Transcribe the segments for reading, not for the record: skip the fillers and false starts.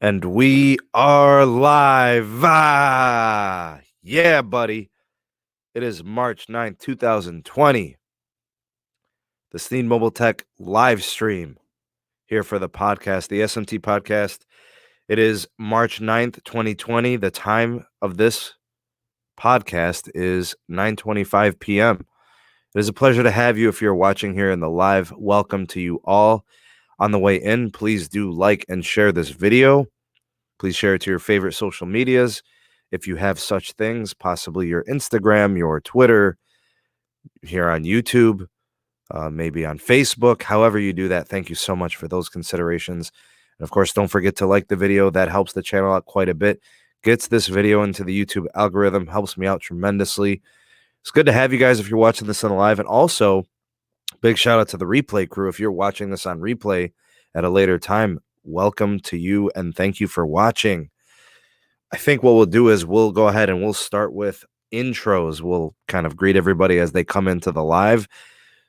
And we are live. Yeah, buddy. It is March 9th, 2020. The Sneed Mobile Tech live stream here for the podcast, the SMT Podcast. It is March 9th, 2020. The time of this podcast is 9:25 p.m. It is a pleasure to have you if you're watching here in the live. Welcome to you all. On the way in, please do like and share this video. Please share it to your favorite social medias if you have such things, possibly your Instagram, your Twitter, here on YouTube, maybe on Facebook. However you do that, thank you so much for those considerations. And of course, don't forget to like the video. That helps the channel out quite a bit. Gets this video into the YouTube algorithm, helps me out tremendously. It's good to have you guys if you're watching this on live. And also, big shout out to the replay crew. If you're watching this on replay at a later time, welcome to you and thank you for watching. I think what we'll do is we'll go ahead and we'll start with intros. We'll kind of greet everybody as they come into the live.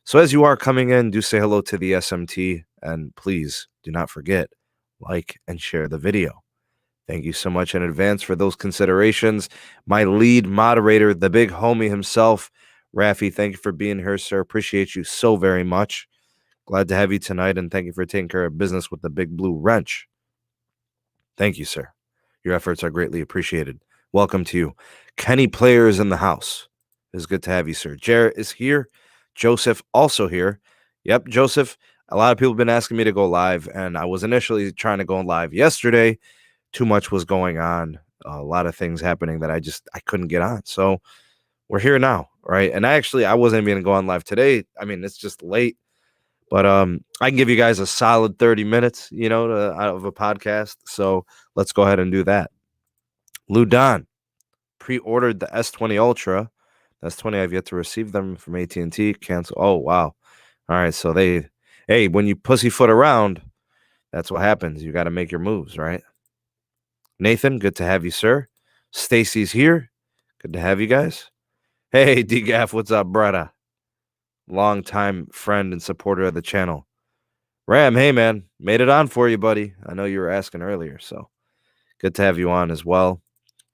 So as you are coming in, do say hello to the SMT, and please do not forget, like and share the video. Thank you so much in advance for those considerations. My lead moderator, the big homie himself, Rafi, thank you for being here, sir. Appreciate you so very much. Glad to have you tonight, and thank you for taking care of business with the big blue wrench. Thank you, sir. Your efforts are greatly appreciated. Welcome to you. Kenny Player is in the house. It's good to have you, sir. Jarrett is here. Joeseph also here. Yep, Joeseph. A lot of people have been asking me to go live, and I was initially trying to go live yesterday. Too much was going on. A lot of things happening that I couldn't get on. So we're here now, right? And I wasn't even going to go on live today. I mean, it's just late. But I can give you guys a solid 30 minutes, out of a podcast. So let's go ahead and do that. Ludon pre-ordered the S20 Ultra. The S20, I've yet to receive them from AT&T. Cancel. Oh, wow. All right. So when you pussyfoot around, that's what happens. You got to make your moves, right? Nathan, good to have you, sir. Stacey's here. Good to have you guys. Hey, D-Gaff, what's up, brother? Longtime friend and supporter of the channel. Ram, hey, man. Made it on for you, buddy. I know you were asking earlier, so good to have you on as well.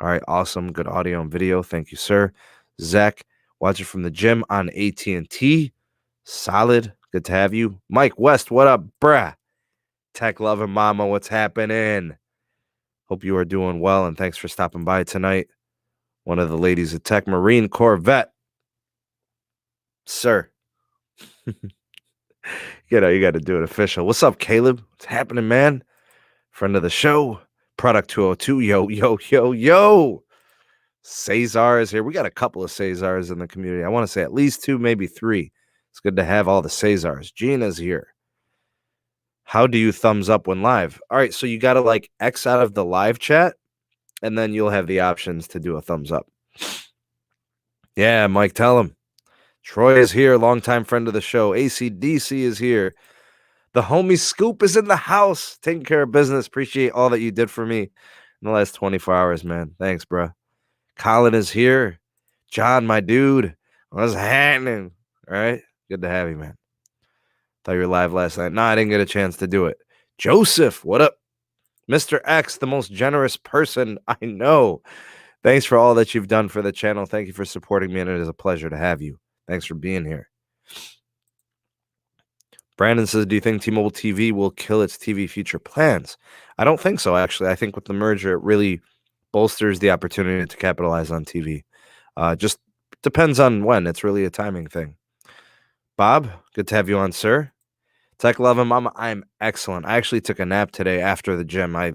All right, awesome. Good audio and video. Thank you, sir. Zach, watching from the gym on AT&T. Solid. Good to have you. Mike West, what up, bruh? Tech loving mama, what's happening? Hope you are doing well, and thanks for stopping by tonight. One of the ladies of Tech, Marine Corvette. Sir. You got to do it official. What's up, Caleb? What's happening, man? Friend of the show. Product 202. Yo. Cesar is here. We got a couple of Cesars in the community. I want to say at least 2, maybe 3. It's good to have all the Cesars. Gina's here. How do you thumbs up when live? All right, so you got to X out of the live chat, and then you'll have the options to do a thumbs up. Yeah, Mike, tell him. Troy is here, longtime friend of the show. ACDC is here. The homie Scoop is in the house, taking care of business. Appreciate all that you did for me in the last 24 hours, man. Thanks, bro. Colin is here. John, my dude. What's happening? All right? Good to have you, man. Thought you were live last night. I didn't get a chance to do it. Joeseph, what up? Mr. X, the most generous person I know. Thanks for all that you've done for the channel. Thank you for supporting me, and it is a pleasure to have you. Thanks for being here. Brandon says, do you think T-Mobile TV will kill its TV future plans? I don't think so, actually. I think with the merger, it really bolsters the opportunity to capitalize on TV. Just depends on when. It's really a timing thing. Bob, good to have you on, sir. Tech love him, mama. I'm excellent. I actually took a nap today after the gym. I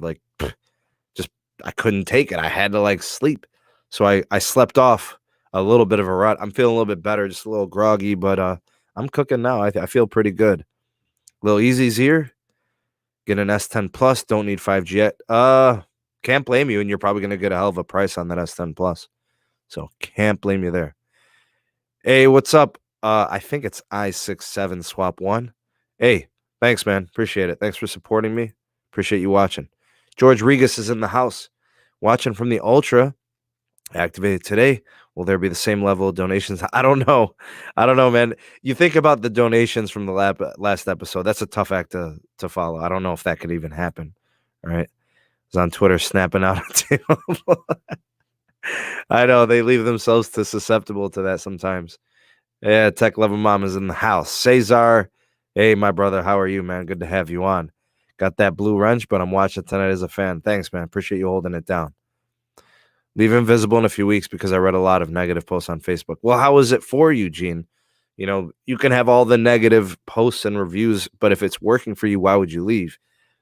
couldn't take it. I had to sleep. So I slept off a little bit of a rut. I'm feeling a little bit better, just a little groggy, but I'm cooking now. I feel pretty good. Lil Easy's here. Get an S10 Plus. Don't need 5G yet. Can't blame you, and you're probably going to get a hell of a price on that S10 Plus. So can't blame you there. Hey, what's up? I think it's I67 Swap 1. Hey, thanks, man. Appreciate it. Thanks for supporting me. Appreciate you watching. George Regas is in the house. Watching from the Ultra. Activated today. Will there be the same level of donations? I don't know. Man. You think about the donations from the last episode. That's a tough act to follow. I don't know if that could even happen. All right. Is on Twitter snapping out a T-Mobile. I know they leave themselves too susceptible to that sometimes. Yeah, Tech Level Mom is in the house. Cezar, hey, my brother, how are you, man? Good to have you on. Got that blue wrench, but I'm watching tonight as a fan. Thanks, man. Appreciate you holding it down. Leave invisible in a few weeks because I read a lot of negative posts on Facebook. Well, how is it for you, Gene? You know, you can have all the negative posts and reviews, but if it's working for you, why would you leave?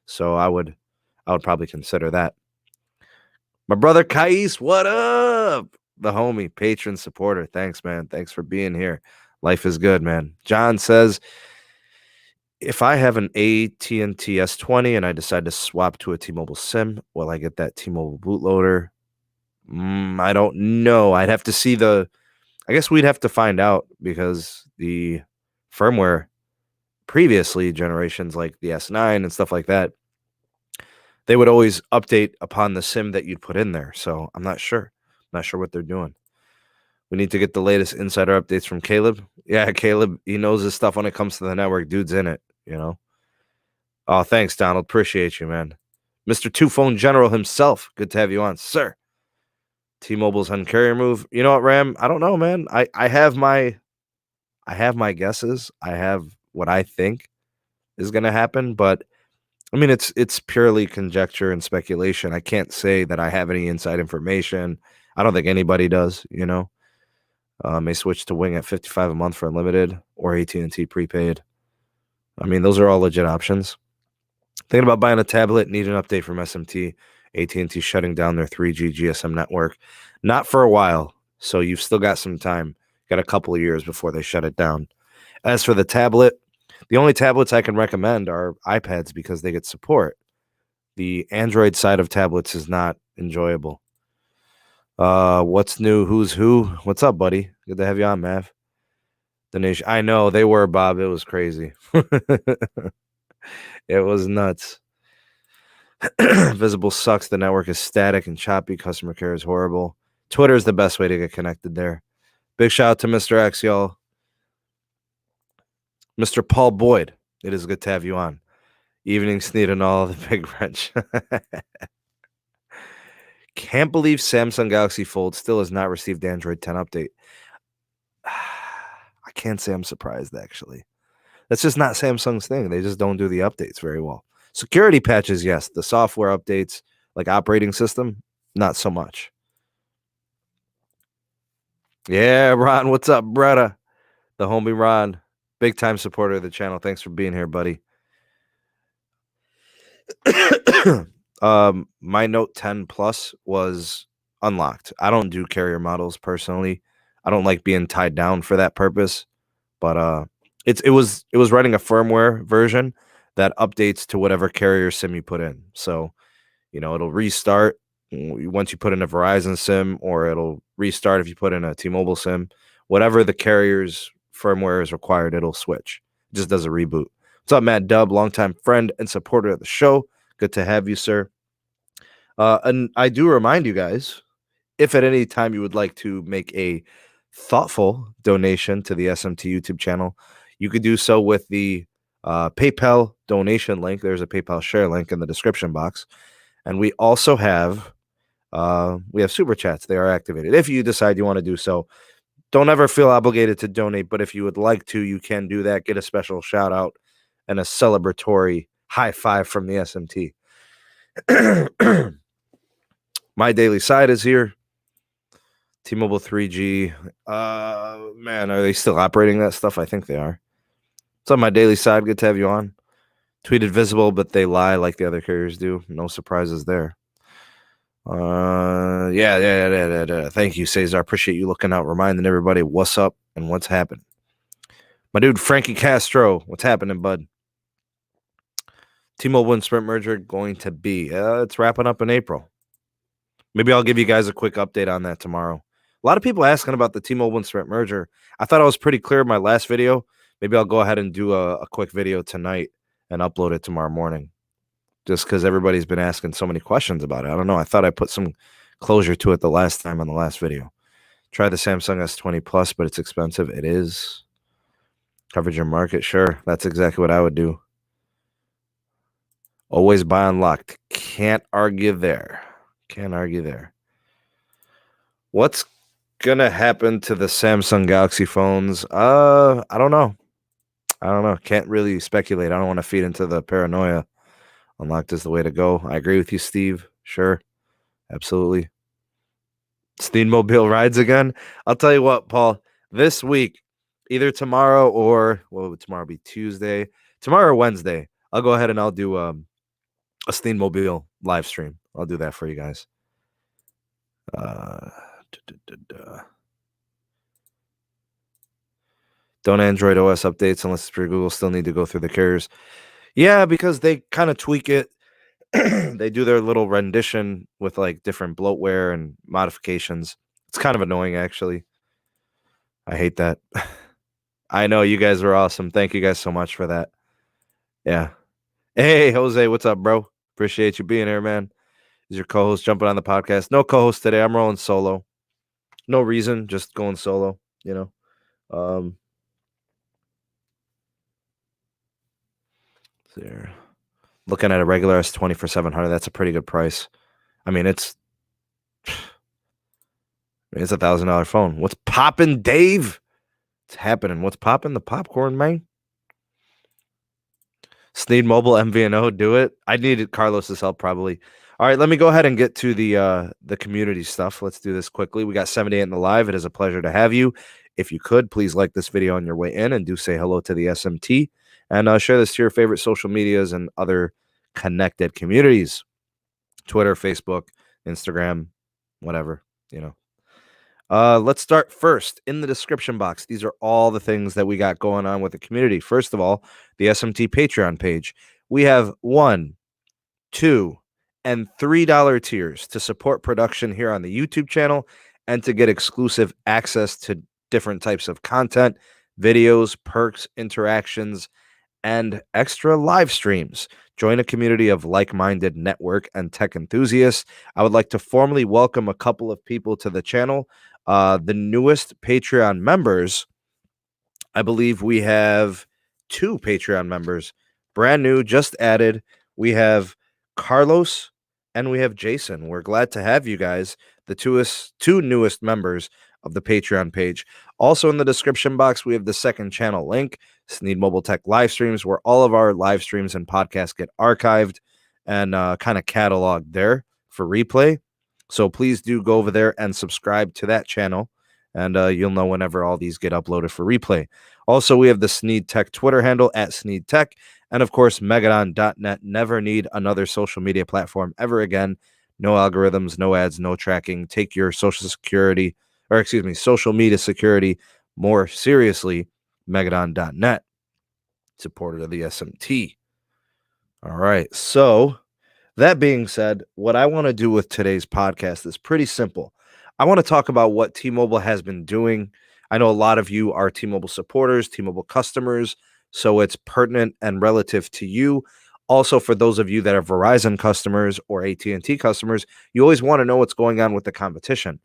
So I would probably consider that. My brother Qais, what up? The homie, patron supporter. Thanks, man. Thanks for being here. Life is good, man. John says, if I have an AT&T S20 and I decide to swap to a T-Mobile SIM, will I get that T-Mobile bootloader? I don't know. I'd have to see I guess we'd have to find out because the firmware previously, generations like the S9 and stuff like that, they would always update upon the SIM that you'd put in there. So I'm not sure. I'm not sure what they're doing. We need to get the latest insider updates from Caleb. Yeah, Caleb, he knows his stuff when it comes to the network. Dude's in it, you know. Oh, thanks, Donald. Appreciate you, man. Mr. Two Phone General himself. Good to have you on, sir. T-Mobile's uncarrier move. You know what, Ram? I don't know, man. I have my guesses. I have what I think is going to happen, but I mean it's purely conjecture and speculation. I can't say that I have any inside information. I don't think anybody does, you know. May switch to Wing at $55 a month for unlimited or AT&T prepaid. I mean, those are all legit options. Thinking about buying a tablet, need an update from SMT. AT&T shutting down their 3G GSM network. Not for a while, so you've still got some time. Got a couple of years before they shut it down. As for the tablet, the only tablets I can recommend are iPads because they get support. The Android side of tablets is not enjoyable. What's new? Who's who? What's up, buddy? Good to have you on, Mav. The nation. I know they were, Bob. It was crazy. It was nuts. Visible sucks. The network is static and choppy. Customer care is horrible. Twitter is the best way to get connected there. Big shout out to Mr. X, y'all. Mr. Paul Boyd, it is good to have you on. Evening Sneed and all the big wrench. Can't believe Samsung Galaxy Fold still has not received Android 10 update. I can't say I'm surprised, actually. That's just not Samsung's thing. They just don't do the updates very well. Security patches, yes. The software updates, like operating system, not so much. Yeah, Ron, what's up, brother? The homie Ron, big time supporter of the channel. Thanks for being here, buddy. My Note 10 Plus was unlocked. I don't do carrier models personally. I don't like being tied down for that purpose. But it was running a firmware version that updates to whatever carrier SIM you put in. So, you know, it'll restart once you put in a Verizon SIM, or it'll restart if you put in a T-Mobile SIM. Whatever the carrier's firmware is required, it'll switch. It just does a reboot. What's up, Matt Dubb, longtime friend and supporter of the show. Good to have you, sir. And I do remind you guys, if at any time you would like to make a thoughtful donation to the SMT YouTube channel, you could do so with the PayPal donation link. There's a PayPal share link in the description box. And we also have super chats. They are activated. If you decide you want to do so, don't ever feel obligated to donate. But if you would like to, you can do that. Get a special shout out and a celebratory high five from the SMT. My Daily Side is here. T-Mobile 3G. Man, are they still operating that stuff? I think they are. What's up, My Daily Side? Good to have you on. Tweeted visible, but they lie like the other carriers do. No surprises there. Yeah. Thank you, Cesar. Appreciate you looking out, reminding everybody what's up and what's happening. My dude, Frankie Castro. What's happening, bud? T-Mobile and Sprint merger going to be. It's wrapping up in April. Maybe I'll give you guys a quick update on that tomorrow. A lot of people asking about the T-Mobile and Sprint merger. I thought I was pretty clear in my last video. Maybe I'll go ahead and do a quick video tonight and upload it tomorrow morning. Just because everybody's been asking so many questions about it. I don't know. I thought I put some closure to it the last time on the last video. Try the Samsung S20 Plus, but it's expensive. It is. Coverage your market. Sure. That's exactly what I would do. Always buy unlocked. Can't argue there. What's gonna happen to the Samsung Galaxy phones? I don't know. Can't really speculate. I don't want to feed into the paranoia. Unlocked is the way to go. I agree with you, Steve. Sure. Absolutely. Steamobile rides again. I'll tell you what, Paul. This week, either tomorrow or tomorrow be Tuesday. Tomorrow or Wednesday, I'll go ahead and I'll do a Steamobile live stream. I'll do that for you guys. Don't Android OS updates unless it's for Google. Still need to go through the carriers. Yeah, because they kind of tweak it. They do their little rendition with like different bloatware and modifications. It's kind of annoying, actually. I hate that. I know you guys are awesome. Thank you guys so much for that. Yeah. Hey, Jose, what's up, bro? Appreciate you being here, man. Is your co-host jumping on the podcast? No co-host today. I'm rolling solo. No reason, just going solo, you know. There. Looking at a regular S20 for $700. That's a pretty good price. I mean, it's $1,000 phone. What's popping, Dave? It's happening. What's popping? The popcorn, man. Sneed Mobile MVNO, do it. I needed Carlos's help probably. All right, let me go ahead and get to the community stuff. Let's do this quickly. We got 78 in the live. It is a pleasure to have you. If you could, please like this video on your way in and do say hello to the SMT and share this to your favorite social medias and other connected communities. Twitter, Facebook, Instagram, whatever, you know. Let's start first in the description box. These are all the things that we got going on with the community. First of all, the SMT Patreon page. We have $1, $2, and $3 tiers to support production here on the YouTube channel and to get exclusive access to different types of content, videos, perks, interactions, and extra live streams. Join a community of like-minded network and tech enthusiasts. I would like to formally welcome a couple of people to the channel. The newest Patreon members, I believe we have 2 Patreon members, brand new, just added. We have Carlos and we have Jason. We're glad to have you guys, the two newest members of the Patreon page. Also in the description box, we have the second channel link, Sneed Mobile Tech live streams, where all of our live streams and podcasts get archived and kind of cataloged there for replay. So please do go over there and subscribe to that channel, and you'll know whenever all these get uploaded for replay. Also, we have the Sneed Tech Twitter handle at Sneed Tech, and of course, Megadon.net. Never need another social media platform ever again. No algorithms, no ads, no tracking. Take your social media security more seriously. Megadon.net, supporter of the SMT. All right, so that being said, what I want to do with today's podcast is pretty simple. I want to talk about what T-Mobile has been doing. I know a lot of you are T-Mobile supporters, T-Mobile customers, so it's pertinent and relative to you. Also, for those of you that are Verizon customers or AT&T customers, you always want to know what's going on with the competition.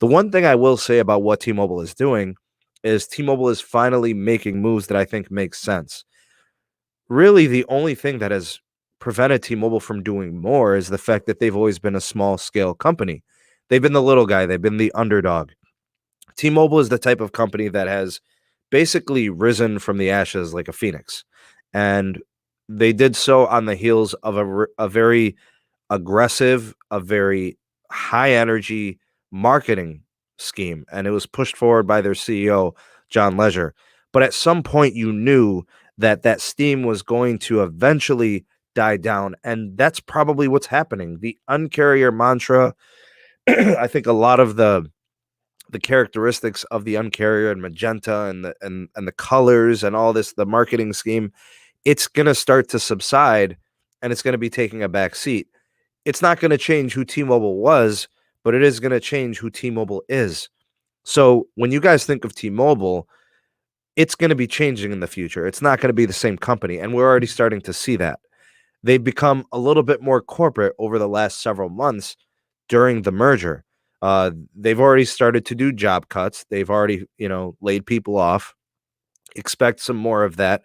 The one thing I will say about what T-Mobile is doing is T-Mobile is finally making moves that I think make sense. Really, the only thing that has prevented T-Mobile from doing more is the fact that they've always been a small-scale company. They've been the little guy. They've been the underdog. T-Mobile is the type of company that has basically risen from the ashes like a phoenix. And they did so on the heels of a very aggressive, a very high-energy marketing scheme. And it was pushed forward by their CEO, John Legere. But at some point, you knew that steam was going to eventually die down. And that's probably what's happening. The uncarrier mantra, I think a lot of the characteristics of the uncarrier and magenta and the colors and all this, the marketing scheme, it's going to start to subside and it's going to be taking a back seat. It's not going to change who T-Mobile was, but it is going to change who T-Mobile is. So when you guys think of T-Mobile, it's going to be changing in the future. It's not going to be the same company. And we're already starting to see that. They've become a little bit more corporate over the last several months during the merger. They've already started to do job cuts. They've already, laid people off. Expect some more of that.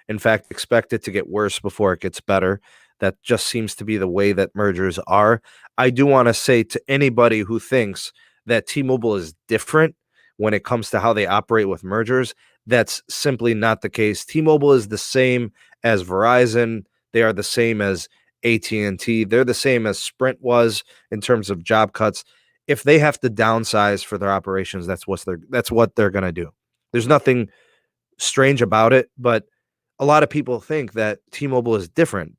In fact, expect it to get worse before it gets better. That just seems to be the way that mergers are. I do want to say to anybody who thinks that T-Mobile is different when it comes to how they operate with mergers, that's simply not the case. T-Mobile is the same as Verizon. They are the same as AT&T. They're the same as Sprint was in terms of job cuts. If they have to downsize for their operations, that's what they're going to do. There's nothing strange about it, but a lot of people think that T-Mobile is different.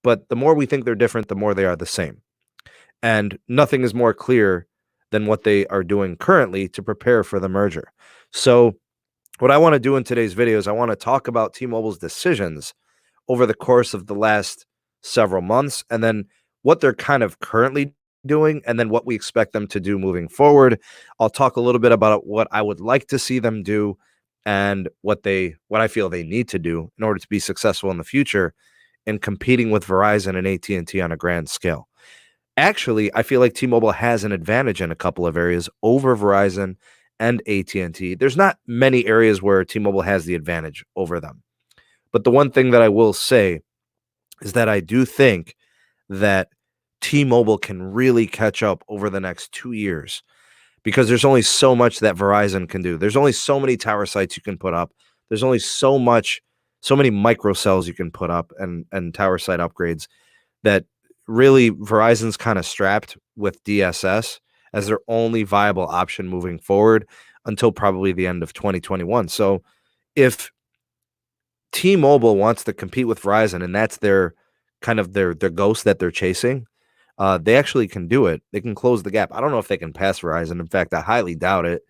But the more we think they're different, the more they are the same. And nothing is more clear than what they are doing currently to prepare for the merger. So what I want to do in today's video is I want to talk about T-Mobile's decisions over the course of the last several months, and then what they're kind of currently doing, and then what we expect them to do moving forward. I'll talk a little bit about what I would like to see them do and what I feel they need to do in order to be successful in the future in competing with Verizon and AT&T on a grand scale. Actually, I feel like T-Mobile has an advantage in a couple of areas over Verizon and AT&T. There's not many areas where T-Mobile has the advantage over them. But the one thing that I will say is that I do think that T-Mobile can really catch up over the next 2 years, because there's only so much that Verizon can do. There's only so many tower sites you can put up. There's only so many microcells you can put up and tower site upgrades that really Verizon's kind of strapped with DSS as their only viable option moving forward until probably the end of 2021. So if T-Mobile wants to compete with Verizon and that's their ghost that they're chasing, they actually can do it. They can close the gap. I don't know if they can pass Verizon. In fact, I highly doubt it.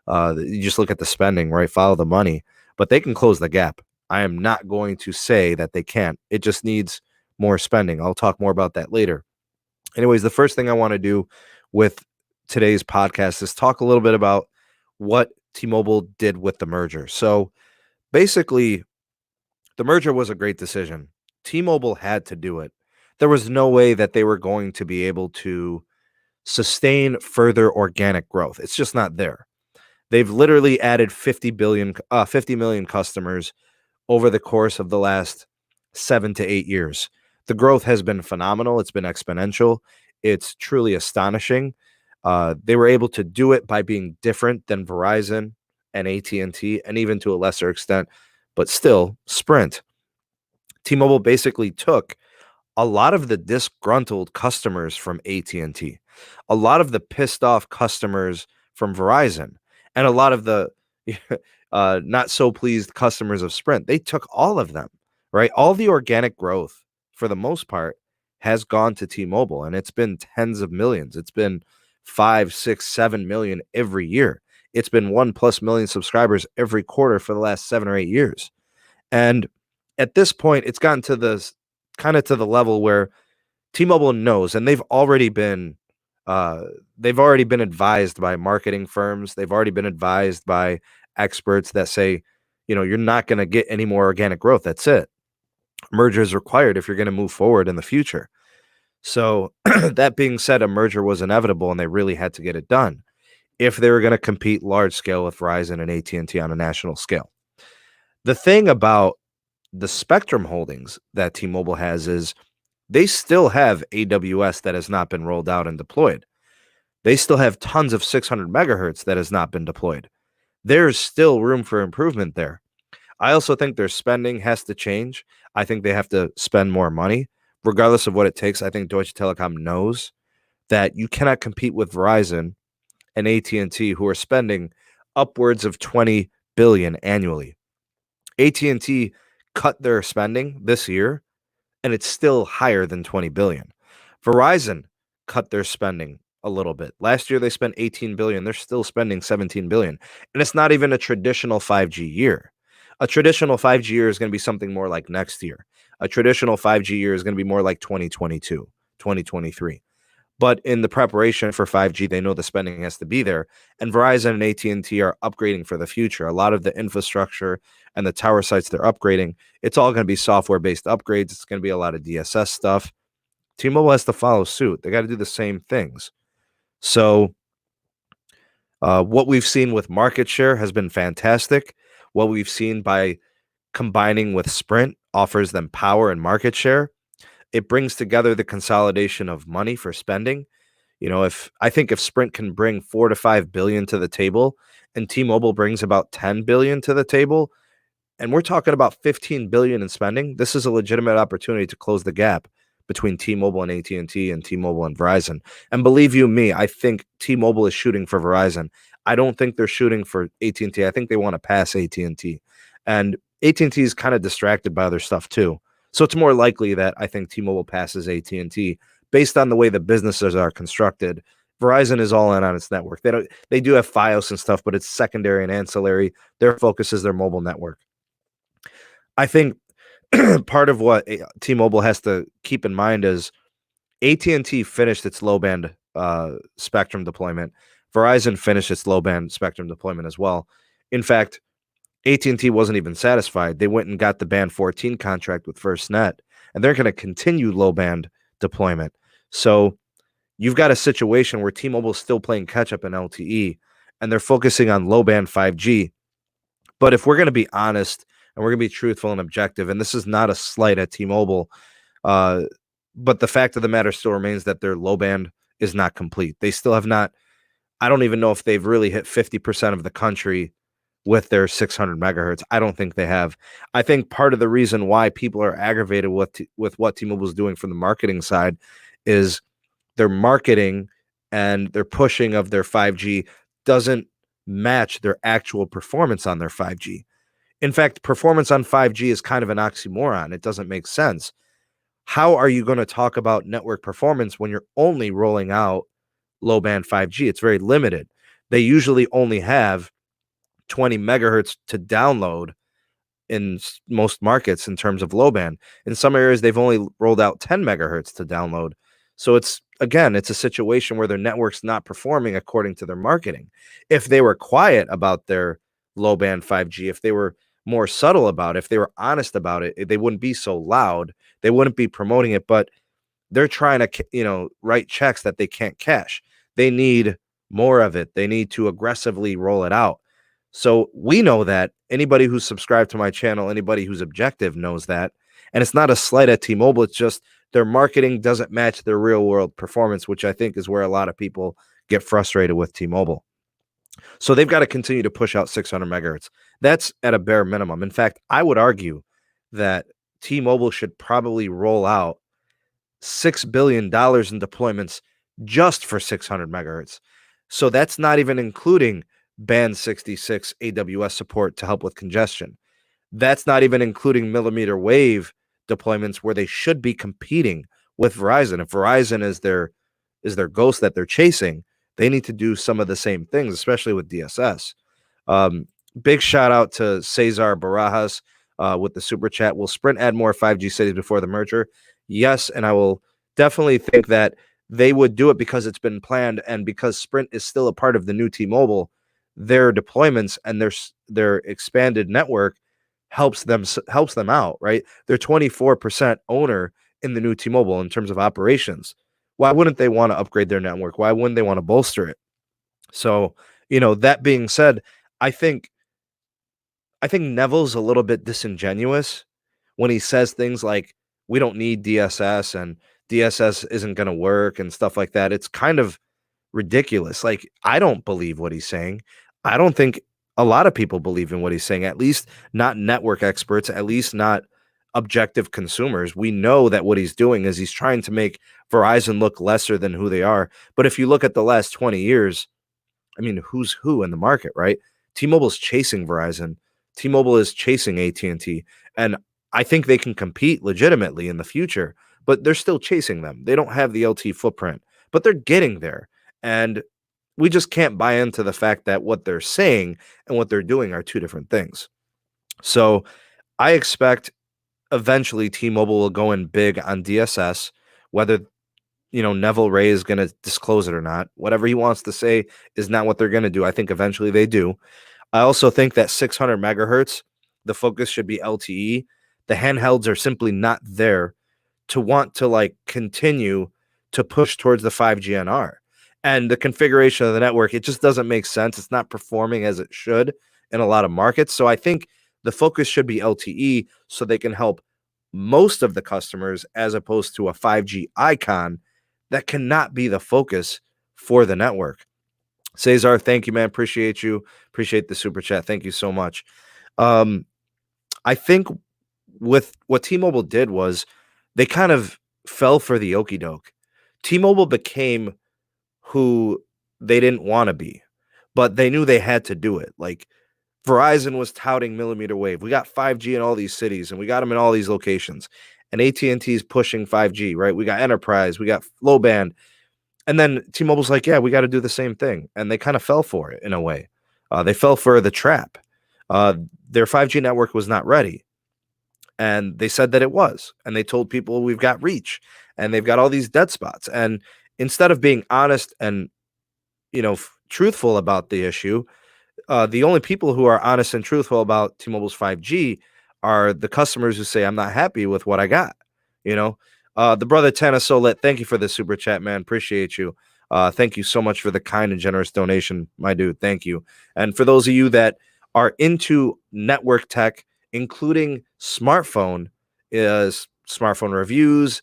You just look at the spending, right? Follow the money. But they can close the gap. I am not going to say that they can't. It just needs more spending. I'll talk more about that later. Anyways, the first thing I want to do with today's podcast is talk a little bit about what T-Mobile did with the merger. So basically, the merger was a great decision. T-Mobile had to do it. There was no way that they were going to be able to sustain further organic growth. It's just not there. They've literally added 50 million customers over the course of the last 7 to 8 years. The growth has been phenomenal. It's been exponential. It's truly astonishing. They were able to do it by being different than Verizon and AT&T, and even to a lesser extent, but still, Sprint. T-Mobile basically took a lot of the disgruntled customers from AT&T, a lot of the pissed off customers from Verizon, and a lot of the not so pleased customers of Sprint. They took all of them, right? All the organic growth, for the most part, has gone to T-Mobile, and it's been tens of millions. It's been 5, 6, 7 million every year. It's been 1+ million subscribers every quarter for the last 7 or 8 years. And at this point, it's gotten to the level where T-Mobile knows, and they've already been advised by marketing firms. They've already been advised by experts that say, you're not going to get any more organic growth. That's it. Merger is required if you're going to move forward in the future. So that being said, a merger was inevitable, and they really had to get it done if they were going to compete large scale with Verizon and AT&T on a national scale. The thing about the spectrum holdings that T-Mobile has is they still have AWS that has not been rolled out and deployed. They still have tons of 600 megahertz that has not been deployed. There's still room for improvement there. I also think their spending has to change. I think they have to spend more money, regardless of what it takes. I think Deutsche Telekom knows that you cannot compete with Verizon and AT&T, who are spending upwards of $20 billion annually. AT&T cut their spending this year, and it's still higher than $20 billion. Verizon cut their spending a little bit. Last year, they spent $18 billion. They're still spending $17 billion. And it's not even a traditional 5G year. A traditional 5G year is going to be something more like next year. A traditional 5G year is going to be more like 2022, 2023. But in the preparation for 5G, they know the spending has to be there. And Verizon and AT&T are upgrading for the future. A lot of the infrastructure and the tower sites they're upgrading, it's all going to be software-based upgrades. It's going to be a lot of DSS stuff. T-Mobile has to follow suit. They got to do the same things. So what we've seen with market share has been fantastic. What we've seen by combining with Sprint offers them power and market share. it brings together the consolidation of money for spending. If Sprint can bring 4 to 5 billion to the table and T-Mobile brings about 10 billion to the table, and we're talking about 15 billion in spending, this is a legitimate opportunity to close the gap between T-Mobile and AT&T and T-Mobile and Verizon. And believe you me, I think T-Mobile is shooting for Verizon. I don't think they're shooting for AT&T. I think they want to pass AT&T. And AT&T is kind of distracted by other stuff too. So it's more likely that I think T-Mobile passes AT&T based on the way the businesses are constructed. Verizon is all in on its network. They do have Fios and stuff, but it's secondary and ancillary. Their focus is their mobile network. I think part of what T-Mobile has to keep in mind is AT&T finished its low-band spectrum deployment. Verizon finished its low-band spectrum deployment as well. In fact, AT&T wasn't even satisfied. They went and got the Band 14 contract with FirstNet, and they're going to continue low-band deployment. So you've got a situation where T-Mobile is still playing catch-up in LTE, and they're focusing on low-band 5G. But if we're going to be honest, and we're going to be truthful and objective, and this is not a slight at T-Mobile, but the fact of the matter still remains that their low band is not complete. They still have not, I don't even know if they've really hit 50% of the country with their 600 megahertz. I don't think they have. I think part of the reason why people are aggravated with what T-Mobile is doing from the marketing side is their marketing and their pushing of their 5G doesn't match their actual performance on their 5G. In fact, performance on 5G is kind of an oxymoron. It doesn't make sense. How are you going to talk about network performance when you're only rolling out low-band 5G? It's very limited. They usually only have 20 megahertz to download in most markets in terms of low band. In some areas, they've only rolled out 10 megahertz to download. So it's a situation where their network's not performing according to their marketing. If they were quiet about their low band 5G, if they were more subtle about it, if they were honest about it, they wouldn't be so loud. They wouldn't be promoting it, but they're trying to, write checks that they can't cash. They need more of it. They need to aggressively roll it out. So we know that. Anybody who's subscribed to my channel, anybody who's objective knows that. And it's not a slight at T-Mobile. It's just their marketing doesn't match their real world performance, which I think is where a lot of people get frustrated with T-Mobile. So they've got to continue to push out 600 megahertz. That's at a bare minimum. In fact, I would argue that T-Mobile should probably roll out $6 billion in deployments just for 600 megahertz. So that's not even including Band 66 AWS support to help with congestion. That's not even including millimeter wave deployments where they should be competing with Verizon. If Verizon is their ghost that they're chasing, they need to do some of the same things, especially with DSS. Big shout out to Cesar Barajas with the super chat. Will Sprint add more 5G cities before the merger? Yes, and I will definitely think that they would do it because it's been planned, and because Sprint is still a part of the new T-Mobile, their deployments and their expanded network helps them out, right? They're 24% owner in the new T-Mobile in terms of operations. Why wouldn't they want to upgrade their network? Why wouldn't they want to bolster it? So, that being said, I think Neville's a little bit disingenuous when he says things like, we don't need DSS and DSS isn't going to work and stuff like that. It's kind of ridiculous. Like, I don't believe what he's saying. I don't think a lot of people believe in what he's saying, at least not network experts, at least not objective consumers. We know that what he's doing is he's trying to make Verizon look lesser than who they are. But if you look at the last 20 years, I mean, who's who in the market, right? T-Mobile's chasing Verizon. T-Mobile is chasing AT&T. And I think they can compete legitimately in the future, but they're still chasing them. They don't have the LT footprint, but they're getting there. And we just can't buy into the fact that what they're saying and what they're doing are two different things. So I expect eventually T-Mobile will go in big on DSS, whether Neville Ray is going to disclose it or not. Whatever he wants to say is not what they're going to do. I think eventually they do. I also think that 600 megahertz, the focus should be LTE. The handhelds are simply not there to want to continue to push towards the 5G NR. And the configuration of the network, it just doesn't make sense. It's not performing as it should in a lot of markets. So I think the focus should be LTE so they can help most of the customers as opposed to a 5G icon that cannot be the focus for the network. Cesar, thank you, man. Appreciate you. Appreciate the super chat. Thank you so much. I think with what T-Mobile did was they kind of fell for the okie doke. T-Mobile became who they didn't want to be, but they knew they had to do it. Like Verizon was touting millimeter wave. We got 5G in all these cities, and we got them in all these locations. And AT&T is pushing 5G, right? We got enterprise, we got low band. And then T-Mobile's like, yeah, we got to do the same thing. And they kind of fell for it in a way. They fell for the trap. Their 5G network was not ready. And they said that it was. And they told people we've got reach and they've got all these dead spots. And instead of being honest and, truthful about the issue, the only people who are honest and truthful about T-Mobile's 5G are the customers who say, I'm not happy with what I got. The brother Tana Solet, thank you for the super chat, man. Appreciate you. Thank you so much for the kind and generous donation, my dude. Thank you. And for those of you that are into network tech, including smartphone reviews,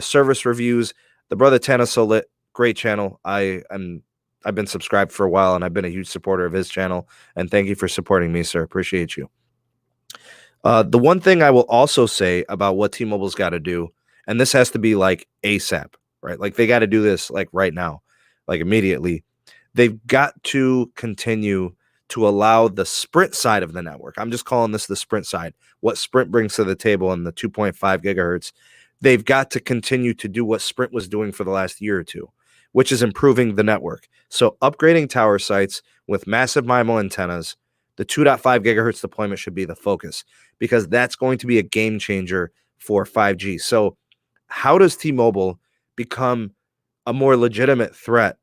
service reviews, the brother Tana Solet, great channel. I've been subscribed for a while, and I've been a huge supporter of his channel. And thank you for supporting me, sir. Appreciate you. The one thing I will also say about what T-Mobile's got to do, and this has to be like ASAP, right? Like they got to do this like right now, like immediately. They've got to continue to allow the Sprint side of the network. I'm just calling this the Sprint side. What Sprint brings to the table in the 2.5 gigahertz. They've got to continue to do what Sprint was doing for the last year or two, which is improving the network. So upgrading tower sites with massive MIMO antennas, the 2.5 gigahertz deployment should be the focus because that's going to be a game changer for 5G. So how does T-Mobile become a more legitimate threat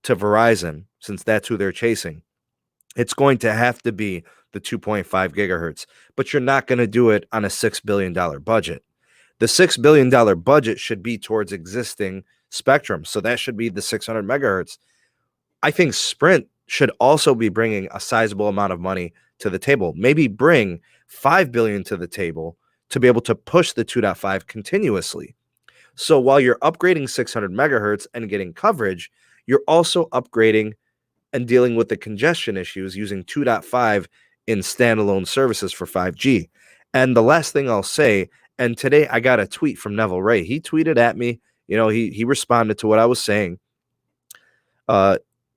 to Verizon, since that's who they're chasing? It's going to have to be the 2.5 gigahertz, but you're not going to do it on a $6 billion budget. The $6 billion budget should be towards existing spectrum. So that should be the 600 megahertz. I think Sprint should also be bringing a sizable amount of money to the table. Maybe bring $5 billion to the table to be able to push the 2.5 continuously. So while you're upgrading 600 megahertz and getting coverage, you're also upgrading and dealing with the congestion issues using 2.5 in standalone services for 5G. And the last thing I'll say, and today I got a tweet from Neville Ray. He tweeted at me, he responded to what I was saying.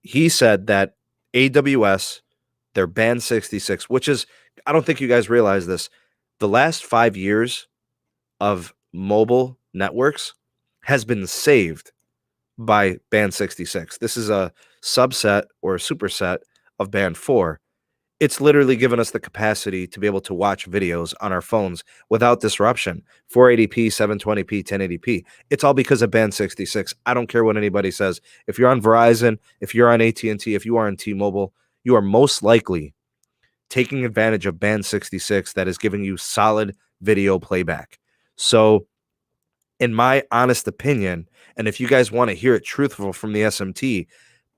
He said that AWS, their band 66, which is, I don't think you guys realize this, the last 5 years of mobile networks has been saved by band 66. This is a subset or a superset of band 4. It's literally given us the capacity to be able to watch videos on our phones without disruption. 480p, 720p, 1080p. It's all because of band 66. I don't care what anybody says. If you're on Verizon, if you're on AT&T, if you are on T-Mobile, you are most likely taking advantage of band 66 that is giving you solid video playback. So in my honest opinion, and if you guys want to hear it truthful from the SMT,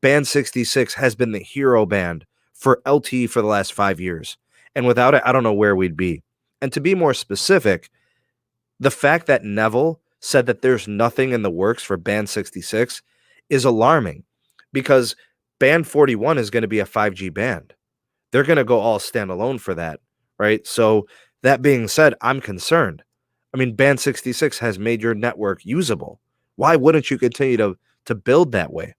band 66 has been the hero band for LTE for the last 5 years. And without it, I don't know where we'd be. And to be more specific, the fact that Neville said that there's nothing in the works for band 66 is alarming because band 41 is going to be a 5G band. They're going to go all standalone for that, right? So that being said, I'm concerned. I mean, band 66 has made your network usable. Why wouldn't you continue to build that way?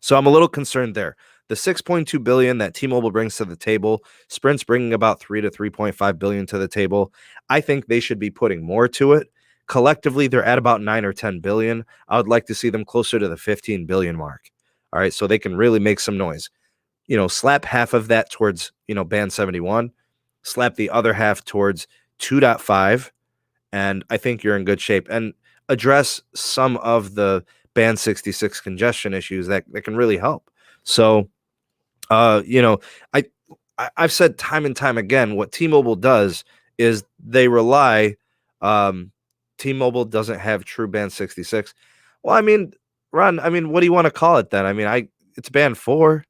So I'm a little concerned there. The $6.2 billion that T-Mobile brings to the table, Sprint's bringing about $3 to $3.5 billion to the table. I think they should be putting more to it. Collectively, they're at about $9 or $10 billion. I would like to see them closer to the $15 billion mark. All right, so they can really make some noise. Slap half of that towards, band 71, slap the other half towards 2.5, and I think you're in good shape. And address some of the band 66 congestion issues that can really help. So, I've said time and time again, what T-Mobile does is they rely, T-Mobile doesn't have true band 66. Well, I mean, Ron, what do you want to call it then? It's band 4.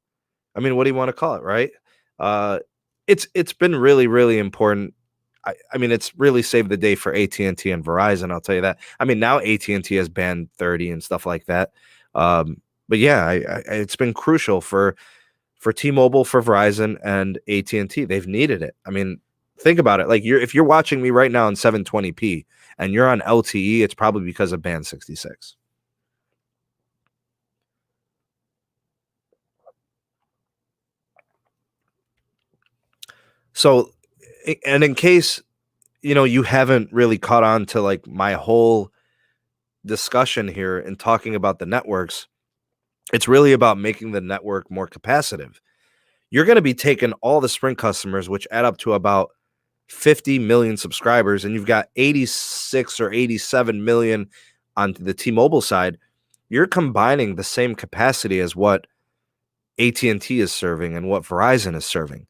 What do you want to call it, right? It's been really, really important. I mean, it's really saved the day for AT&T and Verizon. I'll tell you that. I mean, now AT&T has banned 30 and stuff like that. But yeah, it's been crucial for T-Mobile, for Verizon, and AT&T. They've needed it. I mean, think about it. Like if you're watching me right now in 720p and you're on LTE, it's probably because of band 66. So, and in case, you haven't really caught on to like my whole discussion here and talking about the networks, it's really about making the network more capacitive. You're going to be taking all the Sprint customers, which add up to about 50 million subscribers, and you've got 86 or 87 million on the T-Mobile side. You're combining the same capacity as what AT&T is serving and what Verizon is serving.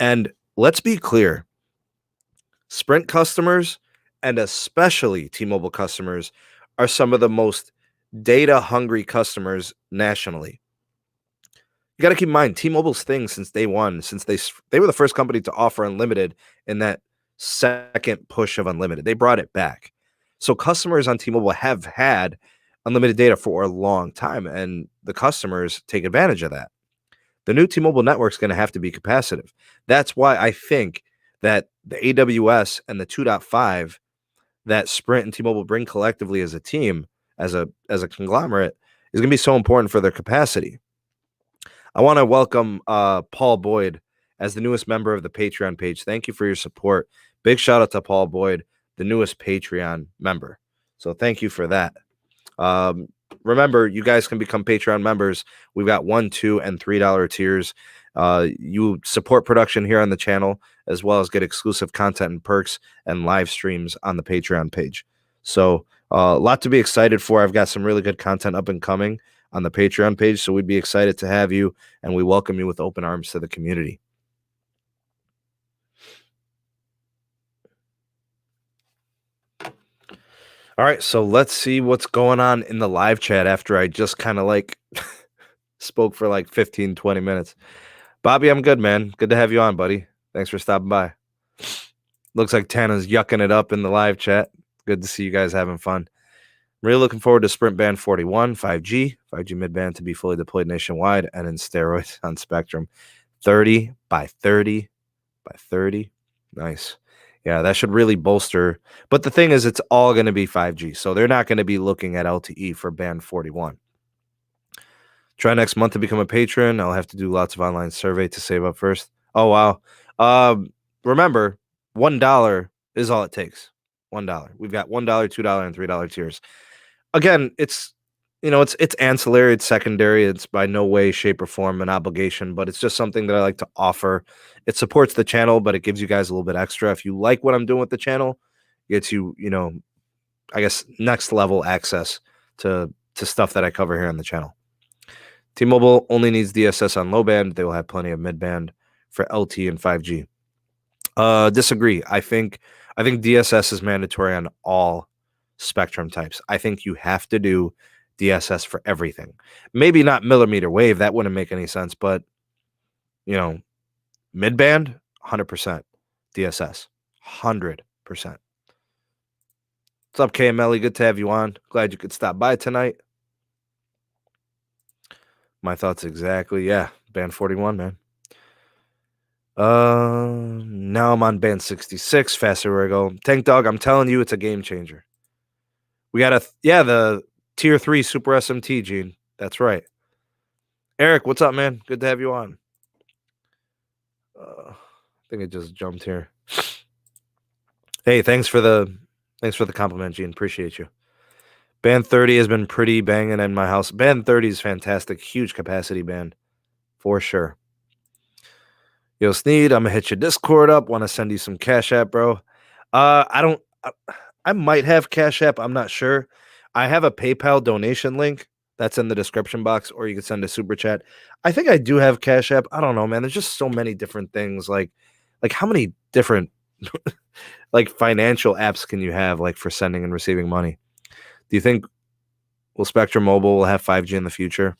And let's be clear, Sprint customers and especially T-Mobile customers are some of the most data hungry customers nationally. You got to keep in mind, T-Mobile's thing since day one, since they were the first company to offer unlimited in that second push of unlimited. They brought it back. So customers on T-Mobile have had unlimited data for a long time, and the customers take advantage of that. The new T-Mobile network is going to have to be capacitive. That's why I think that the AWS and the 2.5 that Sprint and T-Mobile bring collectively as a team, as a conglomerate, is going to be so important for their capacity. I want to welcome Paul Boyd as the newest member of the Patreon page. Thank you for your support. Big shout out to Paul Boyd, the newest Patreon member. So thank you for that. Remember, you guys can become Patreon members. We've got $1, $2, and $3 tiers. You support production here on the channel, as well as get exclusive content and perks and live streams on the Patreon page. So a lot to be excited for. I've got some really good content up and coming on the Patreon page, so we'd be excited to have you, and we welcome you with open arms to the community. All right, so let's see what's going on in the live chat after I just kind of like spoke for like 15, 20 minutes. Bobby, I'm good, man. Good to have you on, buddy. Thanks for stopping by. Looks like Tana's yucking it up in the live chat. Good to see you guys having fun. Really looking forward to Sprint Band 41, 5G midband to be fully deployed nationwide and in steroids on Spectrum. 30 by 30 by 30. Nice. Yeah, that should really bolster. But the thing is, it's all going to be 5G. So they're not going to be looking at LTE for Band 41. Try next month to become a patron. I'll have to do lots of online survey to save up first. Oh, wow. Remember, $1 is all it takes. $1. We've got $1, $2, and $3 tiers. Again, it's ancillary, it's secondary. It's by no way, shape, or form an obligation, but it's just something that I like to offer. It supports the channel, but it gives you guys a little bit extra. If you like what I'm doing with the channel, it gets you, I guess, next level access to stuff that I cover here on the channel. T-Mobile only needs DSS on low band. They will have plenty of mid band for LTE and 5G. Disagree. I think DSS is mandatory on all spectrum types. I think you have to do DSS for everything. Maybe not millimeter wave. That wouldn't make any sense. But, mid band, 100%. DSS, 100%. What's up, KMLE? Good to have you on. Glad you could stop by tonight. My thoughts exactly. Yeah, band 41, man. Now I'm on band 66. Faster where I go. Tank Dog, I'm telling you, it's a game changer. We got the tier 3 Super SMT, Gene. That's right. Eric, what's up, man? Good to have you on. I think it just jumped here. Hey, thanks for the compliment, Gene. Appreciate you. Band 30 has been pretty banging in my house. Band 30 is fantastic. Huge capacity band. For sure. Yo, Sneed, I'm going to hit your Discord up. Want to send you some Cash App, bro. I might have Cash App. I'm not sure. I have a PayPal donation link that's in the description box, or you can send a super chat. I think I do have Cash App. I don't know, man. There's just so many different things. Like how many different like financial apps can you have like for sending and receiving money? Do you think Spectrum Mobile will have 5G in the future?